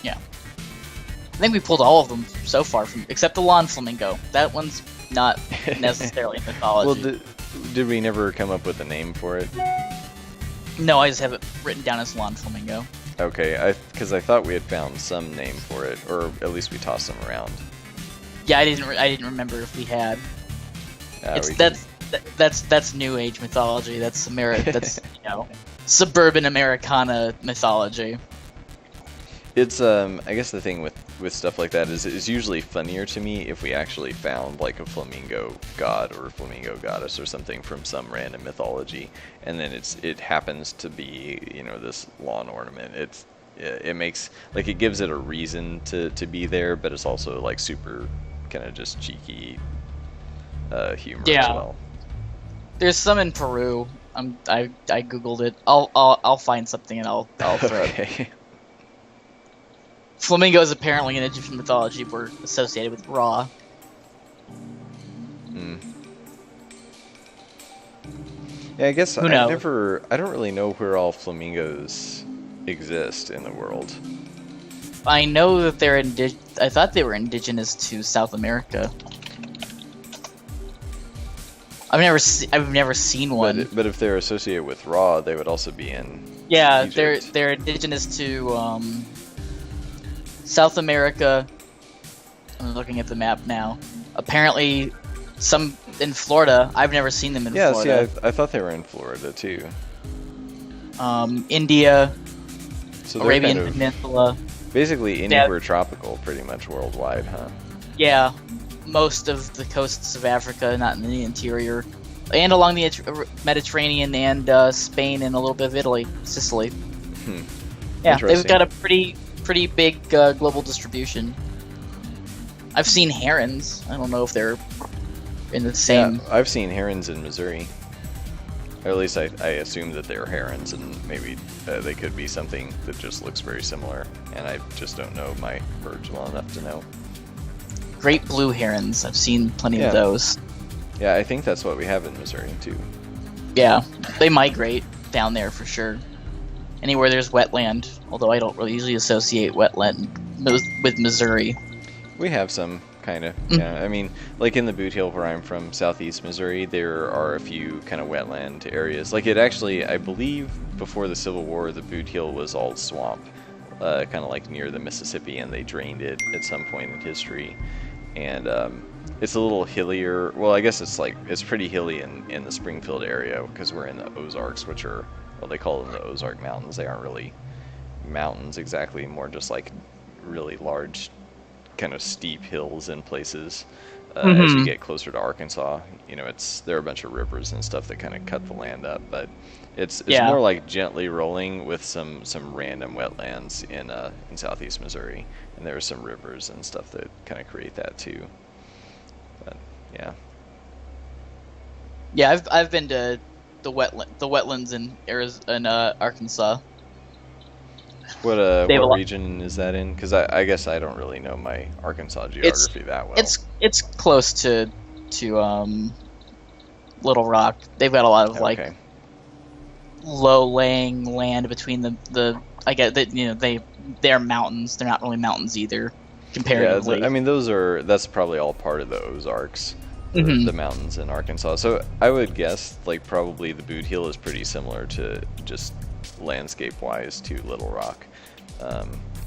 Yeah. I think we pulled all of them so far, except the lawn flamingo. That one's not necessarily mythology. Well, did we never come up with a name for it? No, I just have it written down as lawn flamingo. Okay, because I thought we had found some name for it, or at least we tossed them around. Yeah, I didn't remember if we had. That's New Age mythology. That's That's suburban Americana mythology. It's I guess the thing with stuff like that is it's usually funnier to me if we actually found like a flamingo god or a flamingo goddess or something from some random mythology, and then it happens to be this lawn ornament. It makes like it gives it a reason to be there, but it's also like super kind of just cheeky humor as well. There's some in Peru. I googled it. I'll find something and I'll throw it. Flamingos apparently in Egyptian mythology were associated with Ra. Yeah, I guess I don't really know where all flamingos exist in the world. I know that they're I thought they were indigenous to South America. I've never seen one. But if they're associated with Ra, they would also be in. Yeah, Egypt. they're indigenous to South America. I'm looking at the map now. Apparently, some in Florida. I've never seen them in Florida. Yeah, I thought they were in Florida too. India, so Arabian Peninsula. Basically anywhere tropical, pretty much worldwide, huh? Yeah, most of the coasts of Africa, not in the interior. and along the Mediterranean and Spain and a little bit of Italy, Sicily. Hmm. Yeah, they've Interesting. got a pretty big global distribution. I've seen herons. I don't know if they're in the same. Yeah, I've seen herons in Missouri. Or at least I assume that they're herons, and maybe they could be something that just looks very similar. And I just don't know my birds well enough to know. Great blue herons. I've seen plenty Yeah. of those. Yeah, I think that's what we have in Missouri too. Yeah, they migrate down there for sure. Anywhere there's wetland, although I don't really usually associate wetland with Missouri. We have some, kind of. Mm. Yeah, I mean, like in the Boot Hill where I'm from, southeast Missouri, there are a few kind of wetland areas. Like it actually, I believe, before the Civil War, the Boot Hill was all swamp, kind of like near the Mississippi, and they drained it at some point in history. And it's a little hillier. Well, I guess it's pretty hilly in the Springfield area because we're in the Ozarks, which are, well, they call them the Ozark Mountains. They aren't really mountains exactly, more just like really large, kind of steep hills in places. As you get closer to Arkansas, there are a bunch of rivers and stuff that kind of cut the land up, but it's Yeah. more like gently rolling with some random wetlands in southeast Missouri, and there are some rivers and stuff that kind of create that too. But yeah, Yeah, I've been to the wetlands in Arkansas. what They have a what lot. region is that in? Because I guess I don't really know my Arkansas It's geography that well. it's close to Little Rock. They've got a lot of like Okay. low-laying land between the I get that they're mountains. They're not really mountains either, Yeah, comparatively. I mean that's probably all part of the Ozarks, Mhm. the mountains in Arkansas. So I would guess like probably the Boot Hill is pretty similar to just landscape-wise to Little Rock.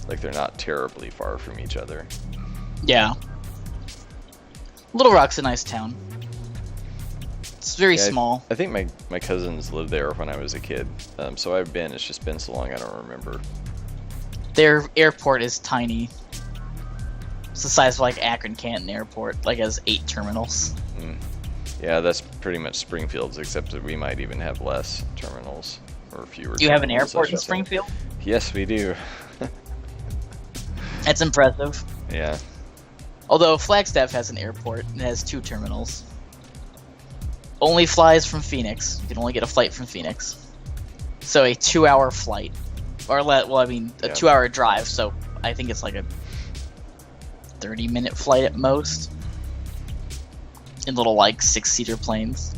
Like they're not terribly far from each other. Yeah, Little Rock's a nice town. It's very Yeah, small. I think my cousins lived there when I was a kid. So I've been. It's just been so long I don't remember. Their airport is tiny. It's the size of like Akron Canton Airport. Like has 8 terminals. Mm. Yeah, that's pretty much Springfield's, except that we might even have less terminals or fewer. Do you have an terminals, I airport in should say. Springfield? Yes, we do. That's impressive. Yeah. Although Flagstaff has an airport and it has 2 terminals. Only flies from Phoenix. You can only get a flight from Phoenix. So a 2-hour flight, or a Yeah. 2-hour drive. So I think it's like a 30-minute flight at most. In little like 6-seater planes.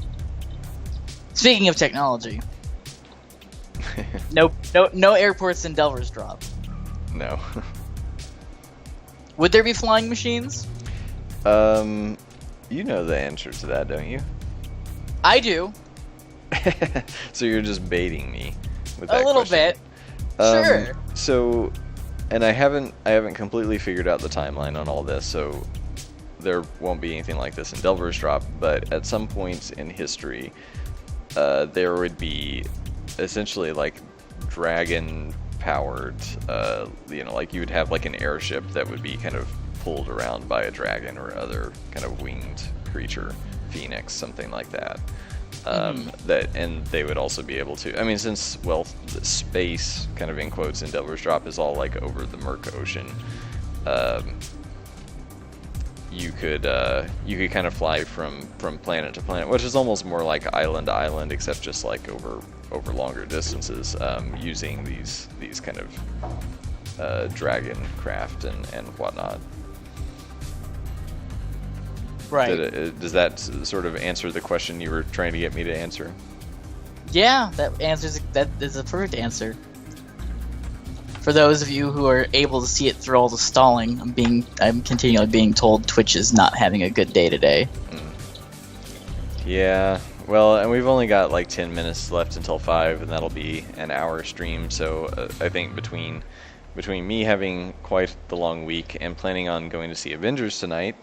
Speaking of technology, no airports in Delvers Drop. No. Would there be flying machines? You know the answer to that, don't you? I do. So you're just baiting me with A that little question. bit. Sure. So, and I haven't completely figured out the timeline on all this, so there won't be anything like this in Delvers Drop. But at some points in history, there would be essentially like dragon-powered, like you would have like an airship that would be kind of pulled around by a dragon or other kind of winged creature, phoenix, something like that. And they would also be able to. I mean, since the space, kind of in quotes, in Delvers Drop is all like over the murk ocean. You could kind of fly from planet to planet, which is almost more like island to island, except just like over longer distances, using these kind of dragon craft and whatnot. Right. Does that sort of answer the question you were trying to get me to answer? Yeah, that is a perfect answer. For those of you who are able to see it through all the stalling, I'm continually being told Twitch is not having a good day today. Yeah, well, and we've only got like 10 minutes left until 5, and that'll be an hour stream. So I think between me having quite the long week and planning on going to see Avengers tonight,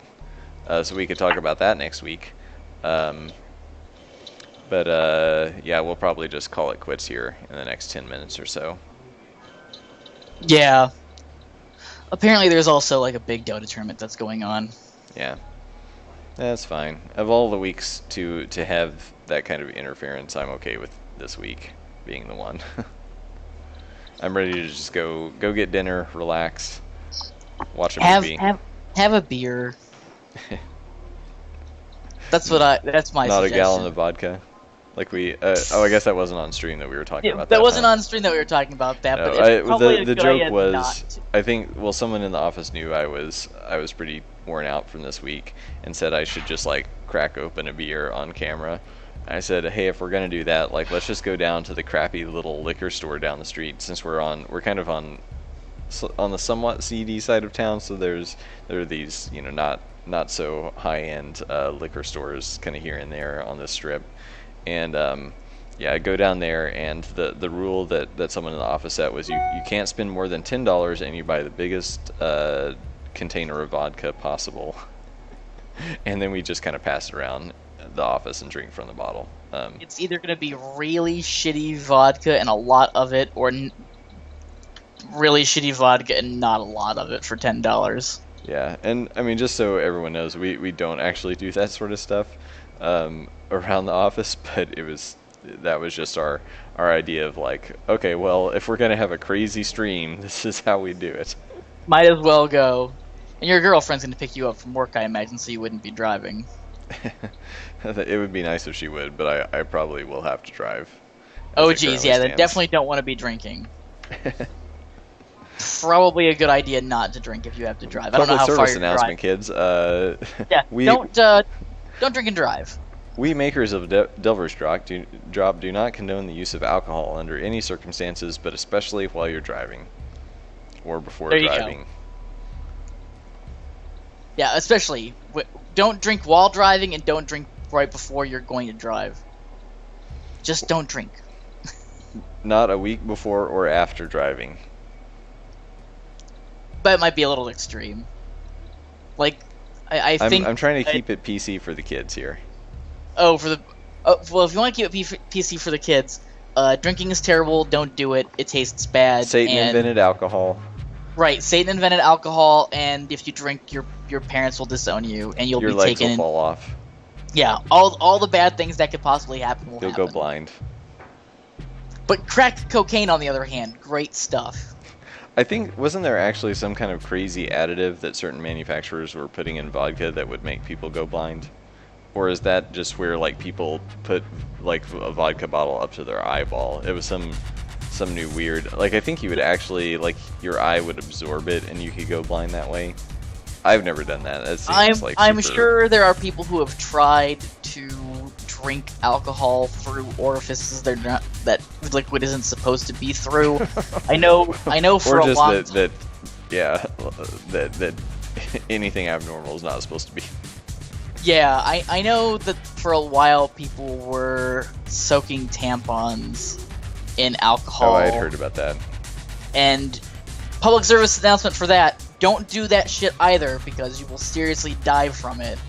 so we could talk about that next week. But yeah, we'll probably just call it quits here in the next 10 minutes or so. Yeah. Apparently there's also like a big Dota tournament that's going on. Yeah, that's fine. Of all the weeks to have that kind of interference, I'm okay with this week being the one. I'm ready to just go get dinner, relax, watch a movie. Have a beer. That's my Not suggestion. a gallon of vodka. Like I guess that wasn't on stream that we were talking about that. That wasn't on stream that we were talking about that, no, but it's probably the a good joke idea was, not. I think, well, someone in the office knew I was pretty worn out from this week and said I should just like crack open a beer on camera. I said, hey, if we're gonna do that, like, let's just go down to the crappy little liquor store down the street, since we're kind of on the somewhat seedy side of town. So there are these, you know, not so high end liquor stores kind of here and there on this strip, and yeah, I go down there, and the rule that someone in the office set was you can't spend more than $10, and you buy the biggest container of vodka possible, and then we just kind of pass it around the office and drink from the bottle. It's either going to be really shitty vodka and a lot of it, or really shitty vodka and not a lot of it for $10. Yeah, and I mean, just so everyone knows, we don't actually do that sort of stuff around the office, but that was just our idea of like, okay, well, if we're gonna have a crazy stream, this is how we do it. Might as well go. And your girlfriend's going to pick you up from work, I imagine, so you wouldn't be driving. It would be nice if she would, but I probably will have to drive. Oh, geez, yeah, they definitely don't want to be drinking. Probably a good idea not to drink if you have to drive. I don't know how far you're driving. Kids. Yeah, don't drink and drive. We makers of Delver's Drop do not condone the use of alcohol under any circumstances, but especially while you're driving or before driving. Go. Yeah, especially don't drink while driving, and don't drink right before you're going to drive. Just don't drink. Not a week before or after driving. But it might be a little extreme. Like, I think I'm trying to keep it PC for the kids here. Well, if you want to keep it PC for the kids, drinking is terrible. Don't do it. It tastes bad. Satan invented alcohol. Right, Satan invented alcohol, and if you drink, your parents will disown you, and your legs will fall off. Yeah, all the bad things that could possibly happen will happen. You'll go blind. But crack cocaine, on the other hand, great stuff. I think, wasn't there actually some kind of crazy additive that certain manufacturers were putting in vodka that would make people go blind? Or is that just where like people put like a vodka bottle up to their eyeball? It was some new weird, like, I think you would actually, like, your eye would absorb it and you could go blind that way. I've never done that. That seems I'm sure there are people who have tried to drink alcohol through orifices that liquid isn't supposed to be through. I know for a long time. that anything abnormal is not supposed to be. Yeah, I know that for a while people were soaking tampons in alcohol. Oh, I had heard about that. And public service announcement for that: don't do that shit either, because you will seriously die from it.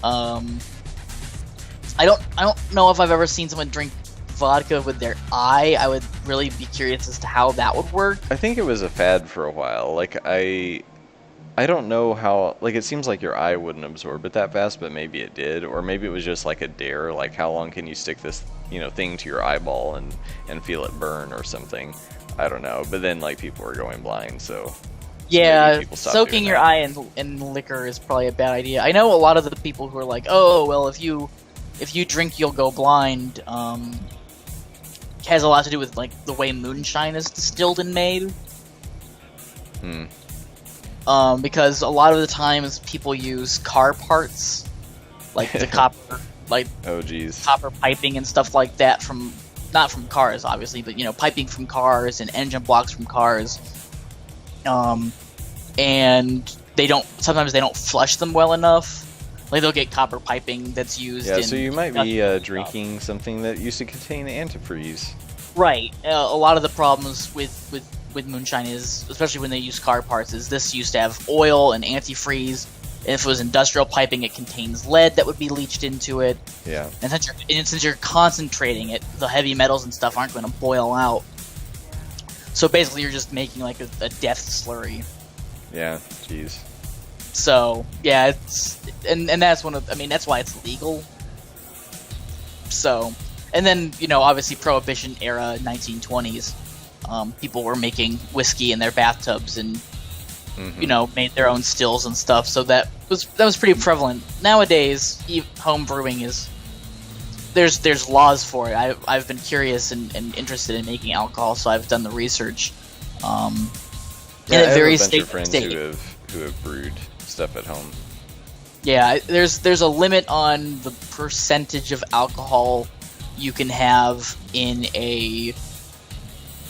I don't know if I've ever seen someone drink vodka with their eye. I would really be curious as to how that would work. I think it was a fad for a while. Like, I don't know how, like, it seems like your eye wouldn't absorb it that fast, but maybe it did, or maybe it was just like a dare, like how long can you stick this, thing to your eyeball and feel it burn or something. I don't know, but then like people were going blind, so yeah, soaking your eye in liquor is probably a bad idea. I know a lot of the people who are like, oh well, if you drink you'll go blind, has a lot to do with like the way moonshine is distilled and made. Because a lot of the times people use car parts, like the copper, copper piping and stuff like that not from cars, obviously, but piping from cars and engine blocks from cars. And sometimes they don't flush them well enough. Like they'll get copper piping that's used. Yeah, so you might be drinking something that used to contain antifreeze. Right. A lot of the problems with moonshine is, especially when they use car parts, is this used to have oil and antifreeze. And if it was industrial piping, it contains lead that would be leached into it. Yeah. And since you're concentrating it, the heavy metals and stuff aren't going to boil out. So basically, you're just making like a death slurry. Yeah. Jeez. So yeah, and that's that's why it's legal. So, and then obviously Prohibition era 1920s, people were making whiskey in their bathtubs and made their own stills and stuff. So that was pretty prevalent. Nowadays, home brewing is there's laws for it. I've been curious and interested in making alcohol, so I've done the research. And it varies state to state. Who have brewed stuff at home. Yeah, there's a limit on the percentage of alcohol you can have in a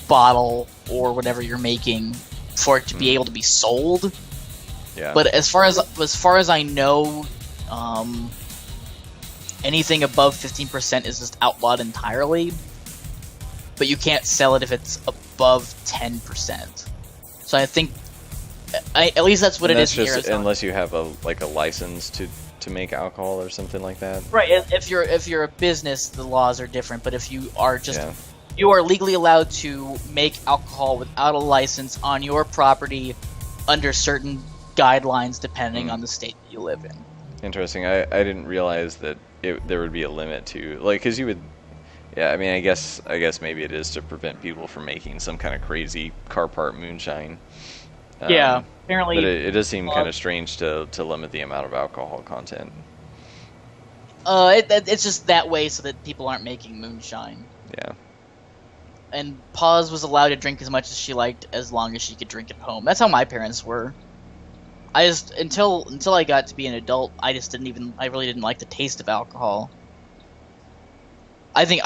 bottle or whatever you're making for it to be able to be sold. Yeah. But as far as I know, anything above 15% is just outlawed entirely. But you can't sell it if it's above 10%. So I think, at least that's what it is in Arizona. Unless you have a license to make alcohol or something like that. Right. If you're a business, the laws are different. But if you are you are legally allowed to make alcohol without a license on your property under certain guidelines, depending on the state that you live in. Interesting. I didn't realize that there would be a limit to, because you would. Yeah, I mean, I guess maybe it is to prevent people from making some kind of crazy car part moonshine. Yeah, apparently. But it does seem kind of strange to limit the amount of alcohol content. It's just that way so that people aren't making moonshine. Yeah. And Paz was allowed to drink as much as she liked as long as she could drink at home. That's how my parents were. Until I got to be an adult, I really didn't like the taste of alcohol. I think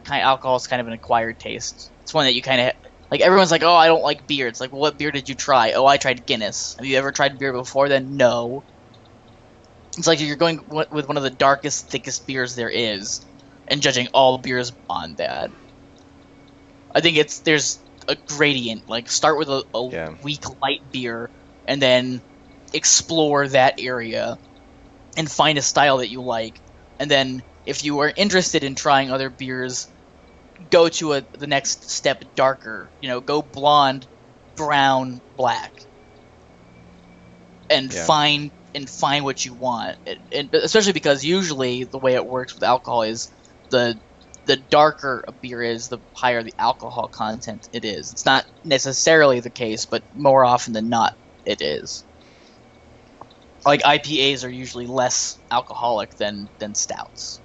alcohol is kind of an acquired taste. It's one that you kind of everyone's like, oh, I don't like beer. It's like, well, what beer did you try? Oh, I tried Guinness. Have you ever tried beer before? Then no. It's like you're going with one of the darkest, thickest beers there is, and judging all beers on that. I think there's a gradient. Like, start with a weak, light beer, and then explore that area, and find a style that you like, and then if you are interested in trying other beers, go to the next step darker. Go blonde, brown, black, and find what you want. And especially because usually the way it works with alcohol is the darker a beer is, the higher the alcohol content it is. It's not necessarily the case, but more often than not, it is. Like IPAs are usually less alcoholic than stouts.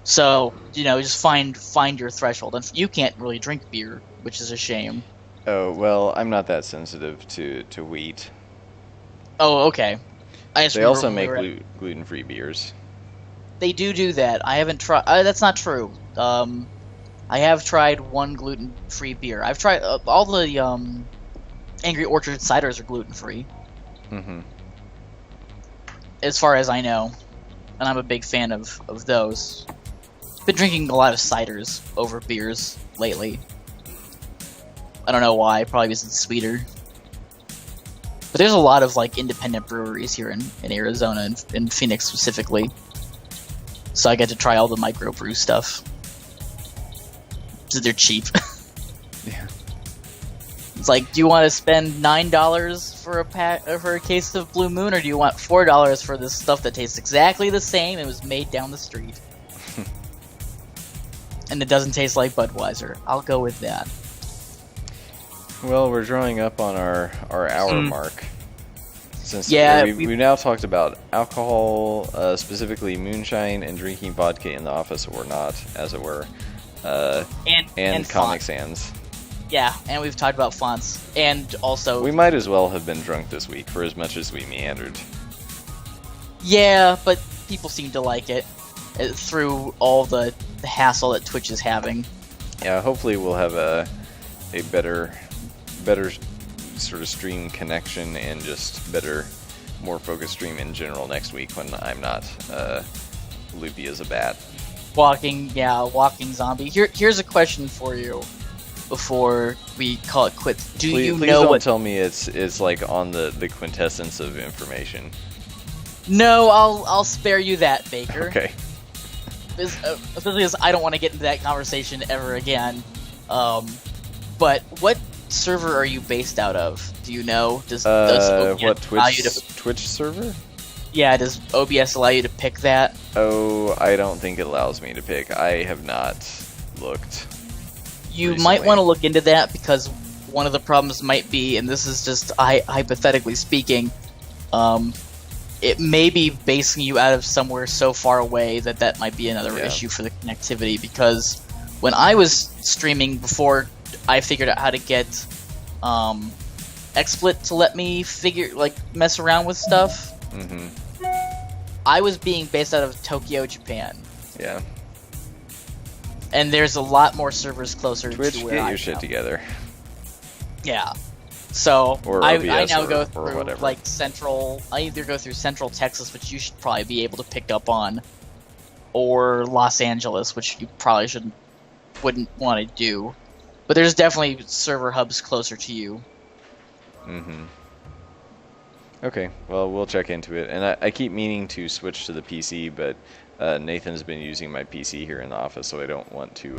So, just find your threshold. And you can't really drink beer, which is a shame. Oh, well, I'm not that sensitive to wheat. Oh, okay. They also make gluten-free beers. They do that. I haven't tried... that's not true. I have tried one gluten-free beer. I've tried... all the Angry Orchard ciders are gluten-free. Mm-hmm. As far as I know. And I'm a big fan of those. Been drinking a lot of ciders over beers lately. I don't know why, probably because it's sweeter. But there's a lot of independent breweries here in Arizona and in Phoenix specifically. So I get to try all the microbrew stuff. So they're cheap. Yeah. It's like, do you want to spend $9 for a case of Blue Moon, or do you want $4 for this stuff that tastes exactly the same and was made down the street? And it doesn't taste like Budweiser. I'll go with that. Well, we're drawing up on our hour mark. Since we now talked about alcohol, specifically moonshine, and drinking vodka in the office or not, as it were, and Comic Sans. Yeah, and we've talked about fonts, and also... We might as well have been drunk this week for as much as we meandered. Yeah, but people seem to like it through all the hassle that Twitch is having. Yeah, hopefully we'll have a better sort of stream connection and just more focused stream in general next week when I'm not loopy as a bat. Walking zombie. Here's a question for you before we call it quits. Please don't tell me it's like on the quintessence of information. No, I'll spare you that, Baker. Okay. Especially because I don't want to get into that conversation ever again. But what server are you based out of? Do you know? Does what Twitch server? Yeah, does OBS allow you to pick that? Oh, I don't think it allows me to pick. I have not looked You might want recently. to look into that because one of the problems might be, and this is just hypothetically speaking, um, it may be basing you out of somewhere so far away that might be another Yeah. issue for the connectivity. Because when I was streaming before I figured out how to get XSplit to let me mess around with stuff, Mm-hmm. I was being based out of Tokyo, Japan, Yeah. and there's a lot more servers closer Twitch, to where get I your shit am. together. Yeah. So Or I OBS now or go through whatever. like central. I either go through Central Texas, which you should probably be able to pick up on, or Los Angeles, which you probably wouldn't want to do. But there's definitely server hubs closer to you. Mm-hmm. Okay, well, we'll check into it. And I keep meaning to switch to the PC, but Nathan's been using my PC here in the office, so I don't want to